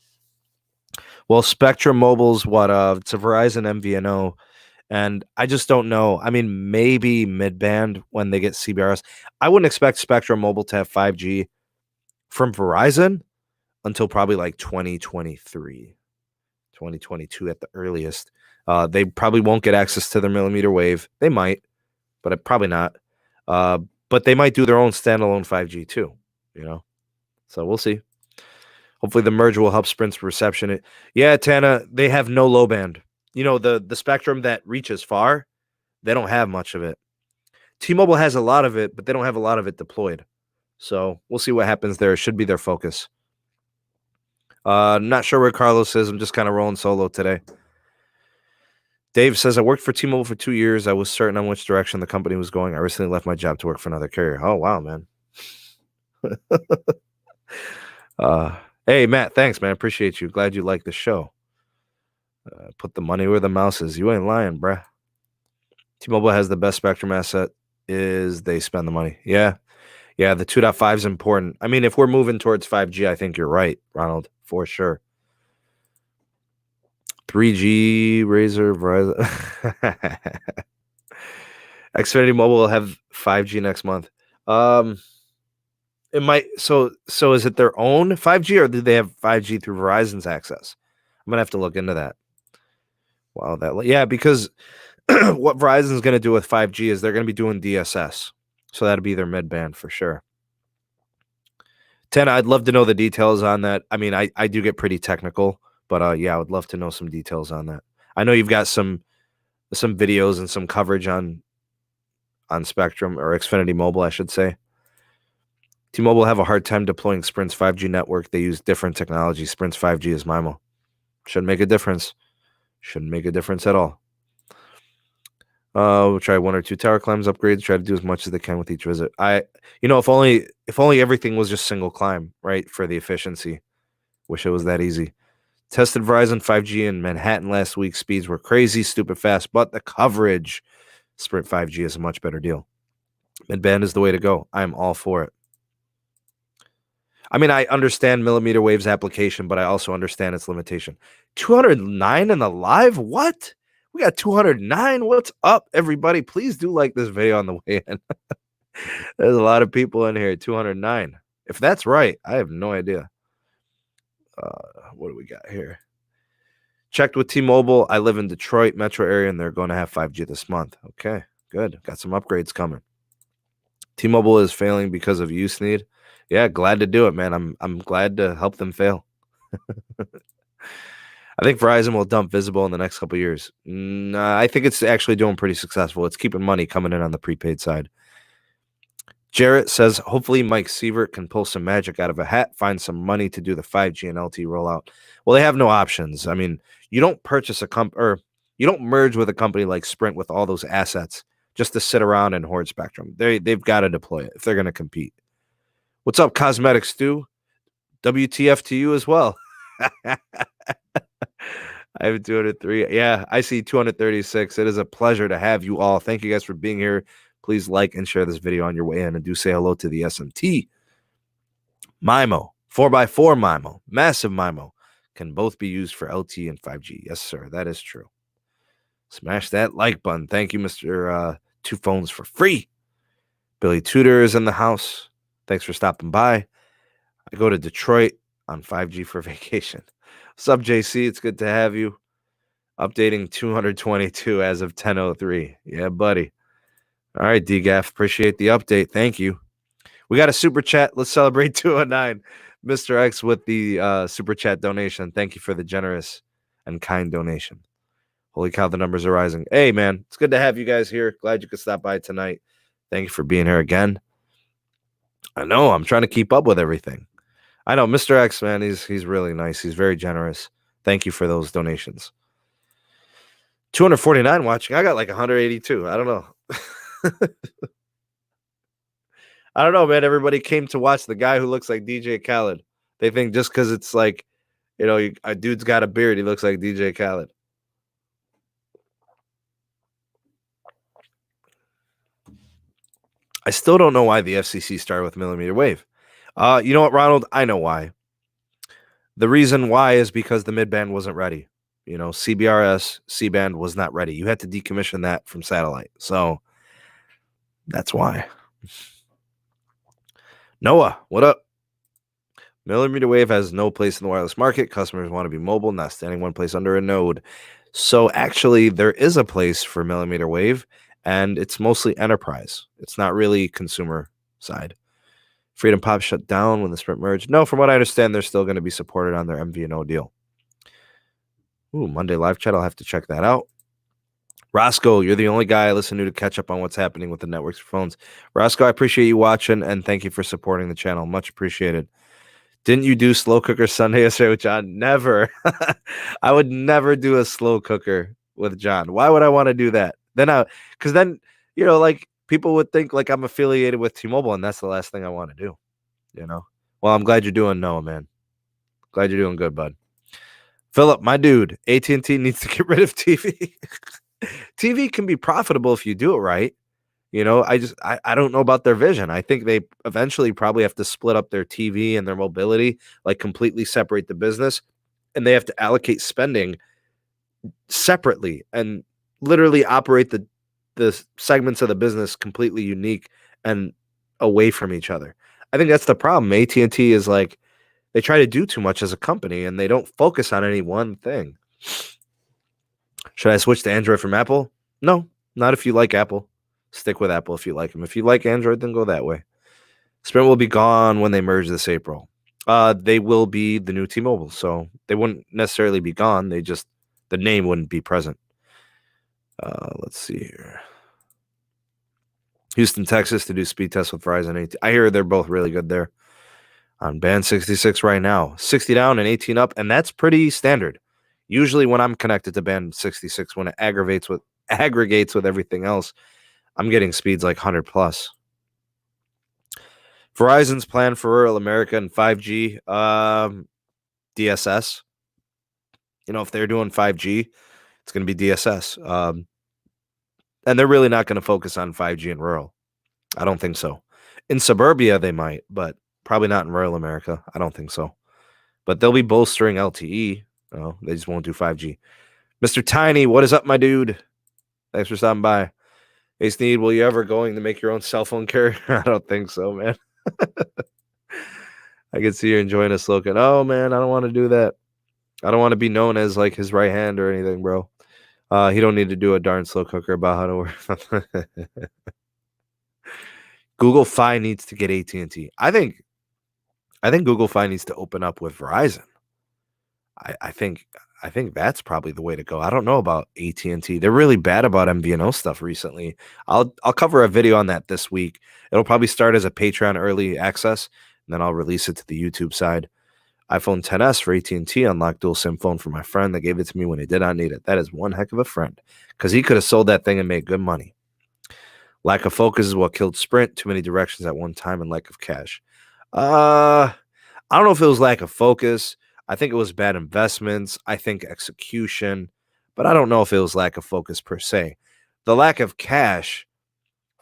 Well, Spectrum Mobile's what? It's a Verizon MVNO, And I just don't know. I mean, maybe mid-band when they get CBRS. I wouldn't expect Spectrum Mobile to have 5G from Verizon until probably like 2023, 2022 at the earliest. They probably won't get access to their millimeter wave. They might, but probably not. But they might do their own standalone 5G too, So we'll see. Hopefully the merge will help Sprint's reception. Yeah, Tana, they have no low band. The spectrum that reaches far, they don't have much of it. T-Mobile has a lot of it, but they don't have a lot of it deployed. So we'll see what happens there. It should be their focus. Not sure where Carlos is. I'm just kind of rolling solo today. Dave says, I worked for T-Mobile for 2 years. I was certain on which direction the company was going. I recently left my job to work for another carrier. Oh, wow, man. Hey, Matt, thanks, man. Appreciate you. Glad you like the show. Put the money where the mouse is. You ain't lying, bruh. T-Mobile has the best spectrum asset is they spend the money. Yeah, the 2.5 is important. I mean, if we're moving towards 5G, I think you're right, Ronald, for sure. 3G, Razer, Verizon. Xfinity Mobile will have 5G next month. It might. So is it their own 5G or do they have 5G through Verizon's access? I'm gonna have to look into that. Wow, because what Verizon's gonna do with 5G is they're gonna be doing DSS, so that'd be their mid band for sure. 10, I'd love to know the details on that. I mean, I do get pretty technical, but yeah, I would love to know some details on that. I know you've got some videos and some coverage on Spectrum or Xfinity Mobile, I should say. T-Mobile have a hard time deploying Sprint's 5G network. They use different technology. Sprint's 5G is MIMO. Shouldn't make a difference. Shouldn't make a difference at all. We'll try 1 or 2 tower climbs upgrades. Try to do as much as they can with each visit. If only everything was just single climb, right? For the efficiency. Wish it was that easy. Tested Verizon 5G in Manhattan last week. Speeds were crazy, stupid fast, but the coverage, Sprint 5G is a much better deal. Mid-band is the way to go. I'm all for it. I mean, I understand millimeter wave's application, but I also understand its limitation. 209 in the live? What? We got 209. What's up, everybody? Please do like this video on the way in. There's a lot of people in here. 209. If that's right, I have no idea. What do we got here? Checked with T-Mobile. I live in Detroit metro area, and they're going to have 5G this month. Okay, good. Got some upgrades coming. T-Mobile is failing because of use need. Yeah, glad to do it, man. I'm glad to help them fail. I think Verizon will dump Visible in the next couple of years. I think it's actually doing pretty successful. It's keeping money coming in on the prepaid side. Jarrett says, hopefully Mike Sievert can pull some magic out of a hat, find some money to do the 5G and LTE rollout. Well, they have no options. I mean, you don't purchase a company or you don't merge with a company like Sprint with all those assets just to sit around and hoard spectrum. They've got to deploy it if they're going to compete. What's up, Cosmetic Stu? WTF to you as well. I have 203. Yeah, I see 236. It is a pleasure to have you all. Thank you guys for being here. Please like and share this video on your way in, and do say hello to the SMT. MIMO, 4x4 MIMO, massive MIMO can both be used for LTE and 5G. Yes, sir, that is true. Smash that like button. Thank you, Mr. Two Phones for Free. Billy Tudor is in the house. Thanks for stopping by. I go to Detroit on 5G for vacation. What's up, JC? It's good to have you. Updating 222 as of 10:03. Yeah, buddy. All right, DGAF. Appreciate the update. Thank you. We got a super chat. Let's celebrate 209. Mr. X with the super chat donation. Thank you for the generous and kind donation. Holy cow, the numbers are rising. Hey, man, it's good to have you guys here. Glad you could stop by tonight. Thank you for being here again. I know, I'm trying to keep up with everything. I know, Mr. X, man, he's really nice. He's very generous. Thank you for those donations. 249 watching. I got like 182. I don't know. I don't know, man. Everybody came to watch the guy who looks like DJ Khaled. They think just because it's like, a dude's got a beard, he looks like DJ Khaled. I still don't know why the FCC started with millimeter wave. You know what, Ronald? I know why. The reason why is because the mid-band wasn't ready. CBRS, C-band was not ready. You had to decommission that from satellite. So that's why. Noah, what up? Millimeter wave has no place in the wireless market. Customers want to be mobile, not standing one place under a node. So actually, there is a place for millimeter wave, and it's mostly enterprise. It's not really consumer side. Freedom Pop shut down when the Sprint merged. No, from what I understand, they're still going to be supported on their MVNO deal. Ooh, Monday live chat. I'll have to check that out. Roscoe, you're the only guy I listen to catch up on what's happening with the networks for phones. Roscoe, I appreciate you watching, and thank you for supporting the channel. Much appreciated. Didn't you do slow cooker Sunday yesterday with John? Never. I would never do a slow cooker with John. Why would I want to do that? Because then, people would think like I'm affiliated with T-Mobile, and that's the last thing I want to do. Well, I'm glad you're doing Noah, man. Glad you're doing good, bud. Philip, my dude, AT&T needs to get rid of TV. TV can be profitable if you do it right. I don't know about their vision. I think they eventually probably have to split up their TV and their mobility, like completely separate the business, and they have to allocate spending separately and literally operate the segments of the business completely unique and away from each other. I think that's the problem. AT&T is like, they try to do too much as a company and they don't focus on any one thing. Should I switch to Android from Apple? No, not if you like Apple. Stick with Apple if you like them. If you like Android, then go that way. Sprint will be gone when they merge this April. They will be the new T-Mobile, so they wouldn't necessarily be gone. The name wouldn't be present. Let's see here. Houston, Texas to do speed tests with Verizon 18. I hear they're both really good there. On band 66 right now. 60 down and 18 up, and that's pretty standard. Usually when I'm connected to band 66, when it aggregates with everything else, I'm getting speeds like 100 plus. Verizon's plan for rural America and 5G, DSS. If they're doing 5G, it's going to be DSS. And they're really not going to focus on 5G in rural. I don't think so. In suburbia, they might, but probably not in rural America. I don't think so. But they'll be bolstering LTE. They just won't do 5G. Mr. Tiny, what is up, my dude? Thanks for stopping by. Hey, Sneed, will you ever going to make your own cell phone carrier? I don't think so, man. I can see you enjoying a slow cut. Oh, man, I don't want to do that. I don't want to be known as like his right hand or anything, bro. He don't need to do a darn slow cooker about how to work. Google Fi needs to get AT&T. I think Google Fi needs to open up with Verizon. I think that's probably the way to go. I don't know about AT&T. They're really bad about MVNO stuff recently. I'll cover a video on that this week. It'll probably start as a Patreon early access, and then I'll release it to the YouTube side. iPhone XS for AT&T unlocked dual SIM phone for my friend that gave it to me when he did not need it. That is one heck of a friend, because he could have sold that thing and made good money. Lack of focus is what killed Sprint. Too many directions at one time and lack of cash. I don't know if it was lack of focus. I think it was bad investments. I think execution, but I don't know if it was lack of focus per se. The lack of cash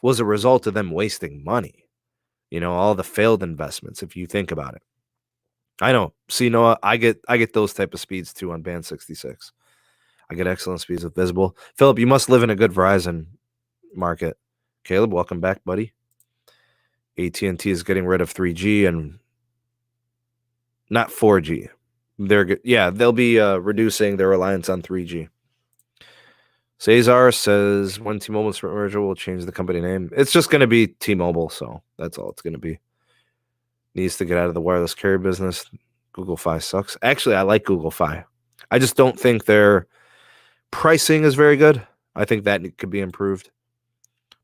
was a result of them wasting money. All the failed investments, if you think about it. I know. See, Noah, I get those type of speeds too on band 66. I get excellent speeds with visible. Philip, you must live in a good Verizon market. Caleb, welcome back, buddy. AT&T is getting rid of 3G and not 4G. They'll be reducing their reliance on 3G. Cesar says when T-Mobile's merger will change the company name. It's just going to be T-Mobile, so that's all it's going to be. Needs to get out of the wireless carrier business. Google Fi sucks. Actually, I like Google Fi. I just don't think their pricing is very good. I think that could be improved.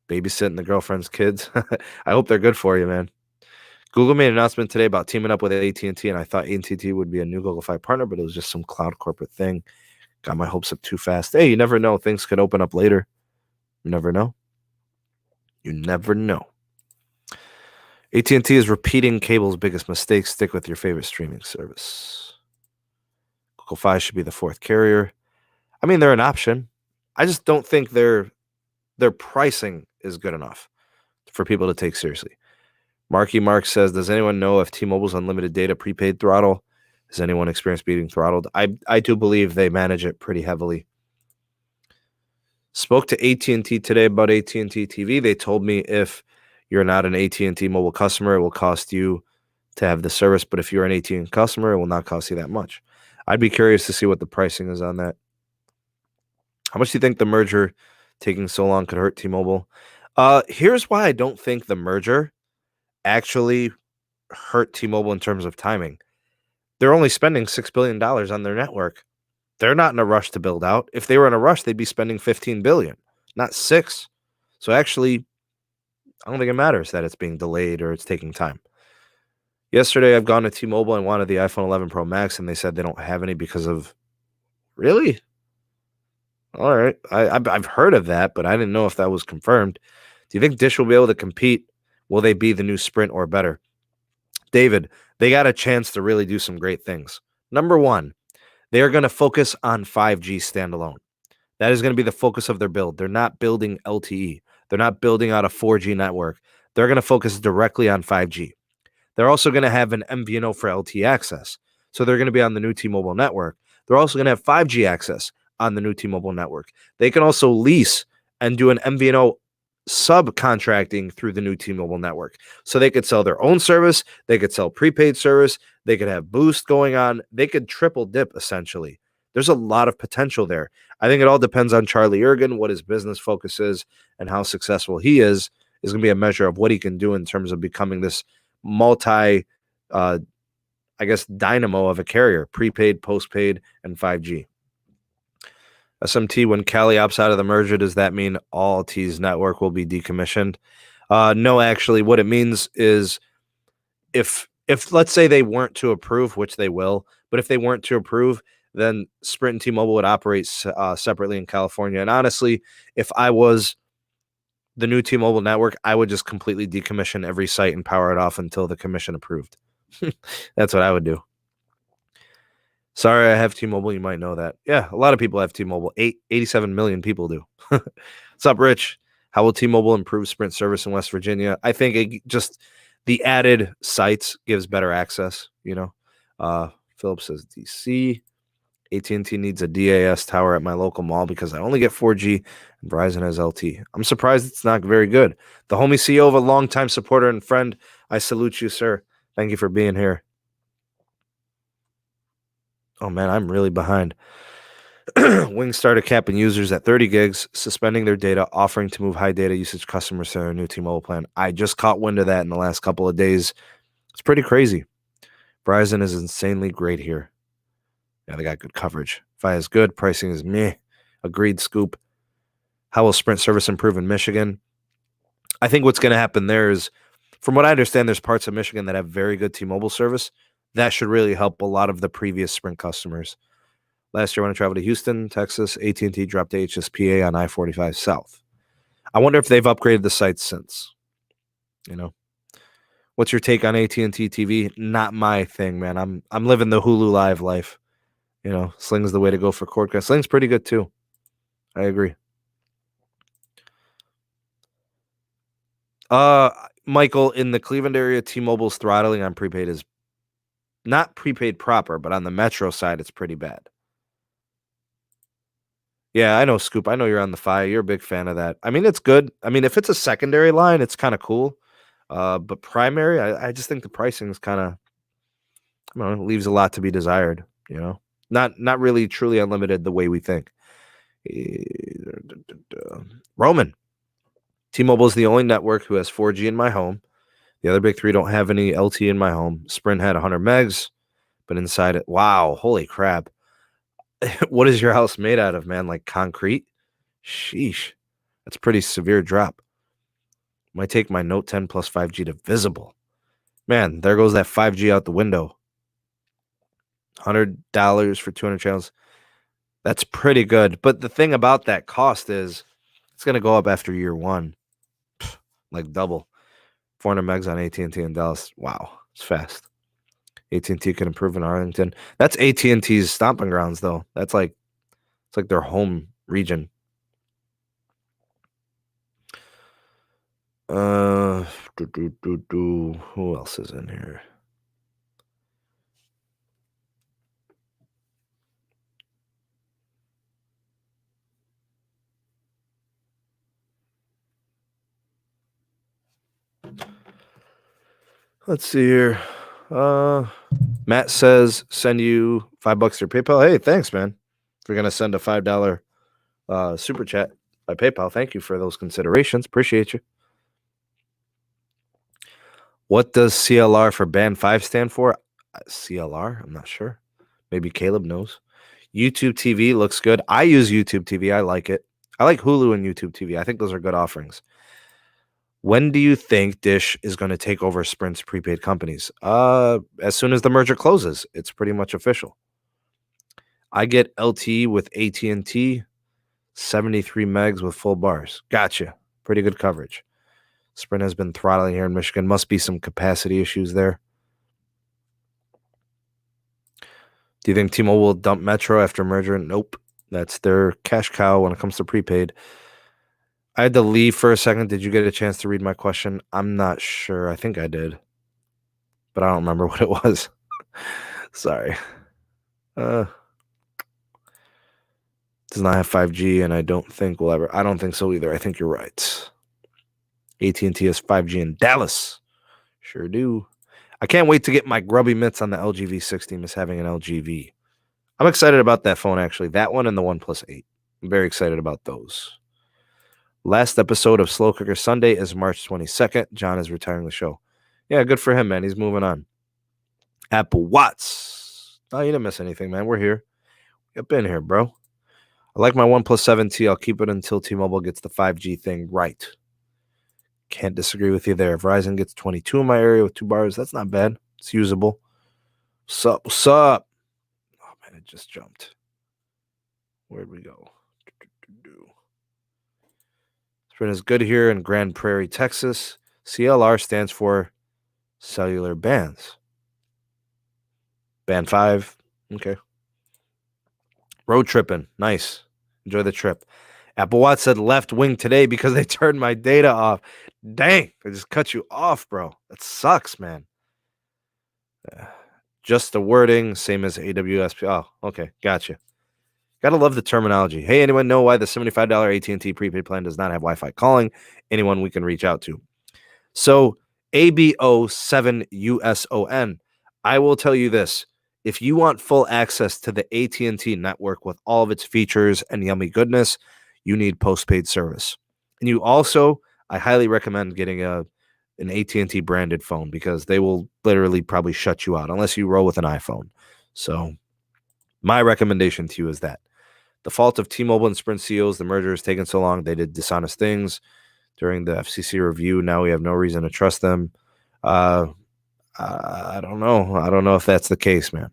Babysitting the girlfriend's kids. I hope they're good for you, man. Google made an announcement today about teaming up with AT&T, and I thought AT&T would be a new Google Fi partner, but it was just some cloud corporate thing. Got my hopes up too fast. Hey, you never know. Things could open up later. You never know. You never know. AT&T is repeating cable's biggest mistake. Stick with your favorite streaming service. Google Fi should be the fourth carrier. I mean, they're an option. I just don't think their pricing is good enough for people to take seriously. Marky Mark says, does anyone know if T-Mobile's unlimited data prepaid throttle Has anyone experienced being throttled? I do believe they manage it pretty heavily. Spoke to AT&T today about AT&T TV. They told me if you're not an AT&T mobile customer, it will cost you to have the service. But if you're an AT&T customer, it will not cost you that much. I'd be curious to see what the pricing is on that. How much do you think the merger taking so long could hurt T-Mobile? Here's why I don't think the merger actually hurt T-Mobile in terms of timing. They're only spending $6 billion on their network. They're not in a rush to build out. If they were in a rush, they'd be spending $15 billion, not $6 billion. So actually, I don't think it matters that it's being delayed or it's taking time. Yesterday, I've gone to T-Mobile and wanted the iPhone 11 Pro Max, and they said they don't have any because of... Really? All right. I've heard of that, but I didn't know if that was confirmed. Do you think Dish will be able to compete? Will they be the new Sprint or better? David, they got a chance to really do some great things. Number one, they are going to focus on 5G standalone. That is going to be the focus of their build. They're not building LTE. They're not building out a 4G network. They're going to focus directly on 5G. They're also going to have an MVNO for LTE access. So they're going to be on the new T-Mobile network. They're also going to have 5G access on the new T-Mobile network. They can also lease and do an MVNO subcontracting through the new T-Mobile network. So they could sell their own service. They could sell prepaid service. They could have Boost going on. They could triple dip, essentially. There's a lot of potential there. I think it all depends on Charlie Ergen, what his business focus is, and how successful he is going to be a measure of what he can do in terms of becoming this multi, dynamo of a carrier, prepaid, postpaid, and 5G. SMT, when Cali opts out of the merger, does that mean all T's network will be decommissioned? No, actually, what it means is if let's say they weren't to approve, which they will, but if they weren't to approve, then Sprint and T-Mobile would operate separately in California. And honestly, if I was the new T-Mobile network, I would just completely decommission every site and power it off until the commission approved. That's what I would do. Sorry, I have T-Mobile. You might know that. Yeah, a lot of people have T-Mobile. 87 million people do. What's up, Rich? How will T-Mobile improve Sprint service in West Virginia? I think just the added sites gives better access, Philip says DC. AT&T needs a DAS tower at my local mall because I only get 4G and Verizon has LT. I'm surprised it's not very good. The homie CEO of a longtime supporter and friend, I salute you, sir. Thank you for being here. Oh, man, I'm really behind. Wing started capping users at 30 gigs, suspending their data, offering to move high data usage customers to their new T-Mobile plan. I just caught wind of that in the last couple of days. It's pretty crazy. Verizon is insanely great here. Yeah, they got good coverage. Feye is good. Pricing is meh. Agreed, Scoop. How will Sprint service improve in Michigan? I think what's going to happen there is, from what I understand, there's parts of Michigan that have very good T-Mobile service. That should really help a lot of the previous Sprint customers. Last year when I traveled to Houston, Texas, AT&T dropped HSPA on I-45 South. I wonder if they've upgraded the sites since. What's your take on AT&T TV? Not my thing, man. I'm living the Hulu Live life. Sling's the way to go for cord. Sling's pretty good too. I agree. Michael, in the Cleveland area, T-Mobile's throttling on prepaid is not prepaid proper, but on the Metro side, it's pretty bad. Yeah, I know, Scoop. I know you're on the Feye. You're a big fan of that. I mean, it's good. I mean, if it's a secondary line, it's kind of cool. But primary, I just think the pricing is kind of, leaves a lot to be desired. Not really truly unlimited the way we think. Roman. T-Mobile is the only network who has 4G in my home. The other big three don't have any LTE in my home. Sprint had 100 megs, but inside it, wow, holy crap. What is your house made out of, man? Like concrete? Sheesh. That's a pretty severe drop. Might take my Note 10 plus 5G to visible. Man, there goes that 5G out the window. $100 for 200 channels. That's pretty good. But the thing about that cost is it's going to go up after year one. Like double. 400 megs on AT&T in Dallas. Wow, it's fast. AT&T can improve in Arlington. That's AT&T's stomping grounds, though. It's like their home region. Who else is in here? Let's see here. Matt says send you $5 through PayPal. Hey, thanks, man. If you're gonna send a $5 super chat by PayPal, thank you for those considerations. Appreciate you. What does CLR for Band 5 stand for? CLR? I'm not sure. Maybe Caleb knows. YouTube TV looks good. I use YouTube TV. I like it. I like Hulu and YouTube TV. I think those are good offerings. When do you think Dish is going to take over Sprint's prepaid companies? As soon as the merger closes. It's pretty much official. I get LTE with AT&T, 73 megs with full bars. Gotcha. Pretty good coverage. Sprint has been throttling here in Michigan. Must be some capacity issues there. Do you think T-Mobile will dump Metro after merger? Nope. That's their cash cow when it comes to prepaid. I had to leave for a second. Did you get a chance to read my question? I'm not sure. I think I did. But I don't remember what it was. Sorry. Does not have 5G, and I don't think we'll ever. I don't think so either. I think you're right. AT&T has 5G in Dallas. Sure do. I can't wait to get my grubby mitts on the LG V60. Miss having an LG. I'm excited about that phone, actually. That one and the OnePlus 8. I'm very excited about those. Last episode of Slow Cooker Sunday is March 22nd. John is retiring the show. Yeah, good for him, man. He's moving on. Apple Watts. Oh, you didn't miss anything, man. We're here. Get been here, bro. I like my OnePlus 7T. I'll keep it until T-Mobile gets the 5G thing right. Can't disagree with you there. Verizon gets 22 in my area with 2 bars. That's not bad. It's usable. What's up? What's up? Oh, man, it just jumped. Where'd we go? Sprint is good here in Grand Prairie, Texas. CLR stands for cellular bands. Band 5. Okay. Road tripping. Nice. Enjoy the trip. Apple Watch said left wing today because they turned my data off. Dang. They just cut you off, bro. That sucks, man. Just the wording, same as AWS. Oh, okay. Gotcha. Gotta love the terminology. Hey, anyone know why the $75 AT&T prepaid plan does not have Wi-Fi calling? Anyone we can reach out to. So, ABO7USON. I will tell you this. If you want full access to the AT&T network with all of its features and yummy goodness, you need postpaid service. And you also, I highly recommend getting an AT&T branded phone because they will literally probably shut you out unless you roll with an iPhone. So my recommendation to you is that. The fault of T-Mobile and Sprint CEOs, the merger has taken so long. They did dishonest things during the FCC review. Now we have no reason to trust them. I don't know. I don't know if that's the case, man.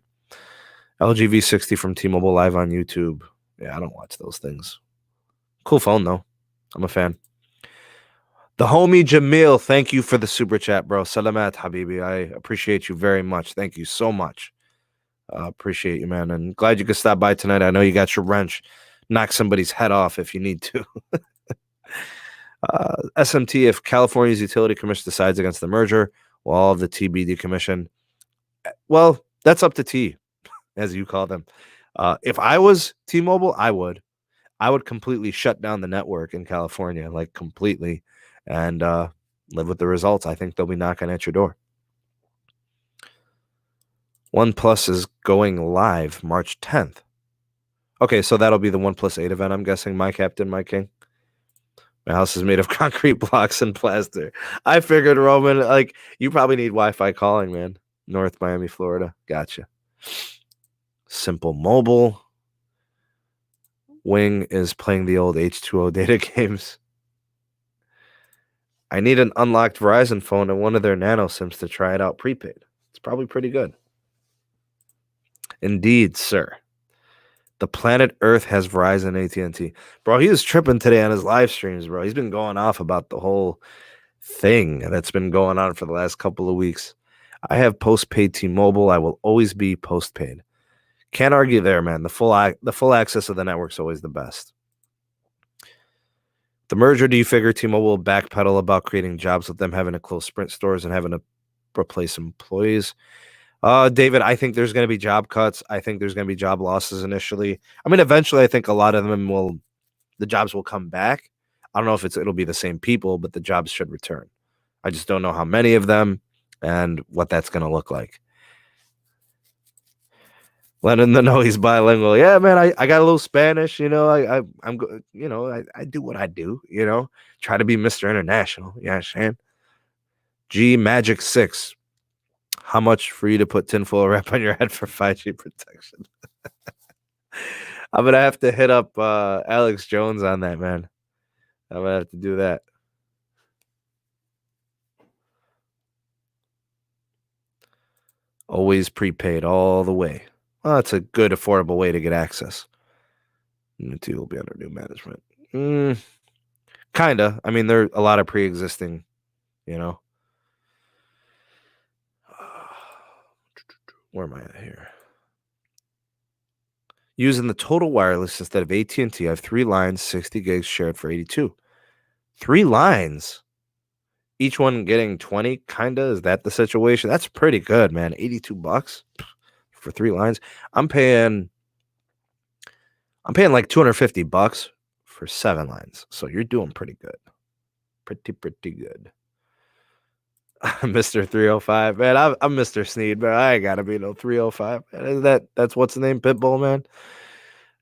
LG V60 from T-Mobile live on YouTube. Yeah, I don't watch those things. Cool phone, though. I'm a fan. The homie Jamil, thank you for the super chat, bro. Salamat, Habibi. I appreciate you very much. Thank you so much. Appreciate you, man. And glad you could stop by tonight. I know you got your wrench. Knock somebody's head off if you need to. SMT, if California's utility commission decides against the merger, will all of the T be decommissioned? Well, that's up to T, as you call them. If I was T-Mobile, I would completely shut down the network in California, like completely, and live with the results. I think they'll be knocking at your door. OnePlus is going live March 10th. Okay, so that'll be the OnePlus 8 event, I'm guessing, my captain, my king. My house is made of concrete blocks and plaster. I figured, Roman, like, you probably need Wi-Fi calling, man. North Miami, Florida. Gotcha. Simple Mobile. Wing is playing the old H2O data games. I need an unlocked Verizon phone and one of their nano SIMs to try it out prepaid. It's probably pretty good. Indeed, sir. The planet Earth has Verizon AT&T. Bro, he was tripping today on his live streams, bro. He's been going off about the whole thing that's been going on for the last couple of weeks. I have postpaid T-Mobile. I will always be postpaid. Can't argue there, man. The full access of the network's always the best. The merger, do you figure T-Mobile will backpedal about creating jobs with them having to close Sprint stores and having to replace employees? David, I think there's going to be job cuts. I think there's going to be job losses initially. I mean, eventually, I think a lot of them the jobs will come back. I don't know if it'll be the same people, but the jobs should return. I just don't know how many of them. and what that's going to look like. Letting them know he's bilingual. Yeah, man, I got a little Spanish, I'm I do what I do, try to be Mr. International. Yeah, Shan. G Magic 6. How much for you to put tinfoil wrap on your head for 5G protection? I'm going to have to hit up Alex Jones on that, man. I'm going to have to do that. Always prepaid all the way. Well, that's a good, affordable way to get access. Two will be under new management. Kinda. I mean, there are a lot of pre-existing, Where am I at here? Using the total wireless instead of AT&T, I have 3 lines, 60 gigs shared for 82. 3 lines? Each one getting 20, kinda? Is that the situation? That's pretty good, man. $82 for 3 lines. I'm paying like $250 for 7 lines. So you're doing pretty good. Pretty good. Mr. 305. Man, I'm Mr. Sneed, but I ain't gotta be no 305. That's what's the name? Pitbull, man.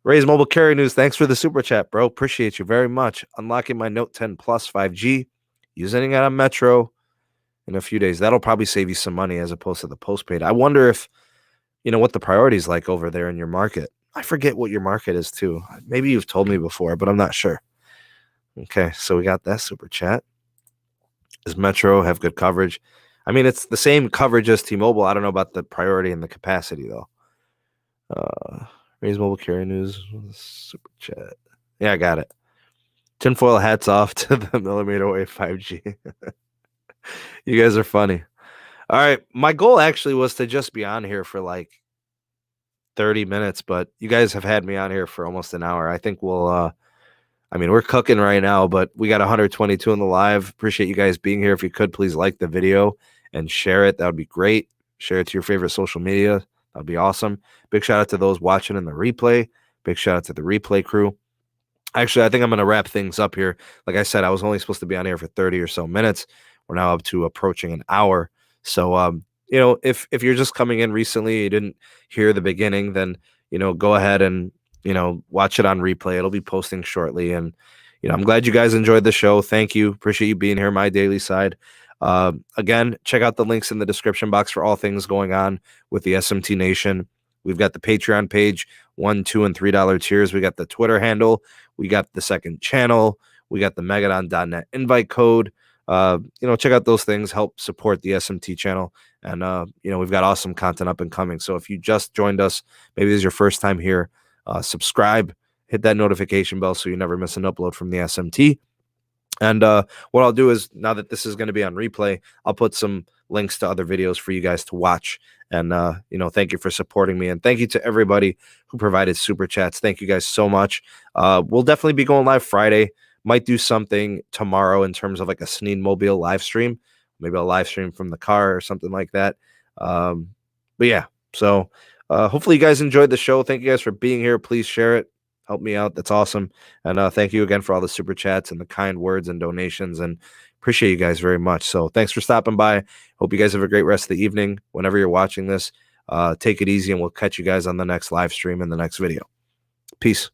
Rayz Mobile Carrier News. Thanks for the super chat, bro. Appreciate you very much. Unlocking my Note 10 Plus 5G. Using it on Metro in a few days. That'll probably save you some money as opposed to the postpaid. I wonder if, what the priority is like over there in your market. I forget what your market is too. Maybe you've told me before, but I'm not sure. Okay, so we got that super chat. Does Metro have good coverage? I mean, it's the same coverage as T-Mobile. I don't know about the priority and the capacity, though. Rayz Mobile Carrier News. Super chat. Yeah, I got it. Tinfoil hats off to the millimeter wave 5G. You guys are funny. All right. My goal actually was to just be on here for like 30 minutes, but you guys have had me on here for almost an hour. I think we'll we're cooking right now, but we got 122 in the live. Appreciate you guys being here. If you could, please like the video and share it. That would be great. Share it to your favorite social media. That would be awesome. Big shout out to those watching in the replay. Big shout out to the replay crew. Actually, I think I'm going to wrap things up here. Like I said, I was only supposed to be on here for 30 or so minutes. We're now up to approaching an hour. So, if you're just coming in recently, you didn't hear the beginning, then, go ahead and, watch it on replay. It'll be posting shortly. And, I'm glad you guys enjoyed the show. Thank you. Appreciate you being here, My Daily Side. Again, check out the links in the description box for all things going on with the SMT Nation. We've got the Patreon page, $1, $2, and $3 tiers. We got the Twitter handle. We got the second channel. We got the Megadon.net invite code. Check out those things. Help support the SMT channel. And, we've got awesome content up and coming. So if you just joined us, maybe this is your first time here, subscribe, hit that notification bell so you never miss an upload from the SMT. And what I'll do is, now that this is going to be on replay, I'll put some links to other videos for you guys to watch. And, thank you for supporting me. And thank you to everybody who provided super chats. Thank you guys so much. We'll definitely be going live Friday. Might do something tomorrow in terms of like a Sneed Mobile live stream. Maybe a live stream from the car or something like that. But yeah, so hopefully you guys enjoyed the show. Thank you guys for being here. Please share it. Help me out. That's awesome. And thank you again for all the super chats and the kind words and donations. And appreciate you guys very much. So thanks for stopping by. Hope you guys have a great rest of the evening. Whenever you're watching this, take it easy, and we'll catch you guys on the next live stream in the next video. Peace.